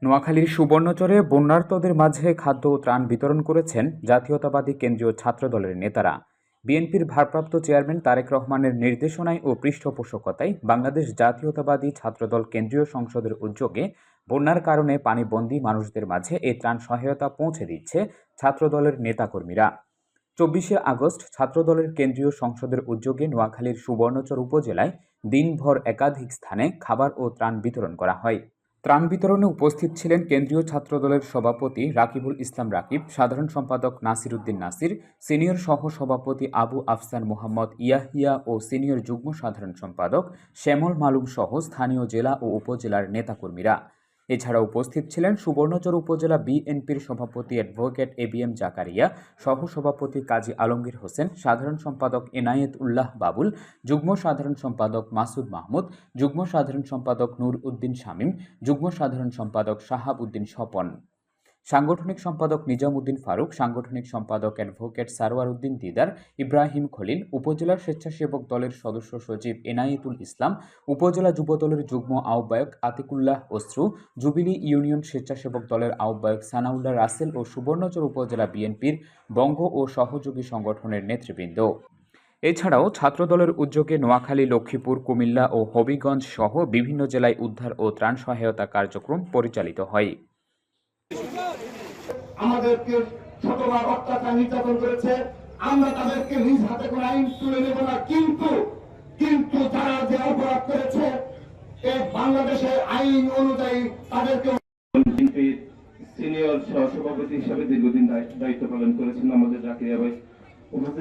নোয়াখালীর সুবর্ণচরে বন্যার্তদের মাঝে খাদ্য ও ত্রাণ বিতরণ করেছেন জাতীয়তাবাদী কেন্দ্রীয় ছাত্রদলের নেতারা। বিএনপির ভারপ্রাপ্ত চেয়ারম্যান তারেক রহমানের নির্দেশনায় ও পৃষ্ঠপোষকতায় বাংলাদেশ জাতীয়তাবাদী ছাত্রদল কেন্দ্রীয় সংসদের উদ্যোগে বন্যার কারণে পানিবন্দী মানুষদের মাঝে এই ত্রাণ সহায়তা পৌঁছে দিচ্ছে ছাত্রদলের নেতাকর্মীরা। 24শে আগস্ট ছাত্রদলের কেন্দ্রীয় সংসদের উদ্যোগে নোয়াখালীর সুবর্ণচর উপজেলায় দিনভর একাধিক স্থানে খাবার ও ত্রাণ বিতরণ করা হয়। ত্রাণ বিতরণে উপস্থিত ছিলেন কেন্দ্রীয় ছাত্রদলের সভাপতি রাকিবুল ইসলাম রাকিব, সাধারণ সম্পাদক নাসির উদ্দিন নাসির, সিনিয়র সহ সভাপতি আবু আফসান মোহাম্মদ ইয়াহিয়া ও সিনিয়র যুগ্ম সাধারণ সম্পাদক শ্যামল মালুম সহ স্থানীয় জেলা ও উপজেলার নেতাকর্মীরা। এছাড়া উপস্থিত ছিলেন সুবর্ণচর উপজেলা বিএনপির সভাপতি অ্যাডভোকেট এবিএম জাকারিয়া, সহসভাপতি কাজী আলমগীর হোসেন, সাধারণ সম্পাদক এনায়েত উল্লাহ বাবুল, যুগ্ম সাধারণ সম্পাদক মাসুদ মাহমুদ, যুগ্ম সাধারণ সম্পাদক নূর উদ্দিন শামীম, যুগ্ম সাধারণ সম্পাদক শাহাব উদ্দিন স্বপন, সাংগঠনিক সম্পাদক নিজাম উদ্দিন ফারুক, সাংগঠনিক সম্পাদক অ্যাডভোকেট সারোয়ার উদ্দিন দিদার, ইব্রাহিম খলিল, উপজেলা স্বেচ্ছাসেবক দলের সদস্য সচিব এনায়েতুল ইসলাম, উপজেলা যুবদলের যুগ্ম আহ্বায়ক আতিকুল্লাহ অশ্রু, জুবিলি ইউনিয়ন স্বেচ্ছাসেবক দলের আহ্বায়ক সানাউল্লাহ রাসেল ও সুবর্ণচর উপজেলা বিএনপির বঙ্গ ও সহযোগী সংগঠনের নেতৃবৃন্দ। এছাড়াও ছাত্রদলের উদ্যোগে নোয়াখালী, লক্ষ্মীপুর, কুমিল্লা ও হবিগঞ্জ সহ বিভিন্ন জেলায় উদ্ধার ও ত্রাণ সহায়তা কার্যক্রম পরিচালিত হয়। আমাদেরকে শতবার অত্যাচার নির্যাতন করেছে, আমরা তাদেরকে নিজ হাতে করে আইন তুলে নেব না, কিন্তু তারা যে অপরাধ করেছে বাংলাদেশের আইন অনুযায়ী তাদেরকে সিনিয়র সহসভাপতি হিসাবে দীর্ঘদিন দায়িত্ব পালন করেছেন আমাদের জাকিরিয়া ভাই।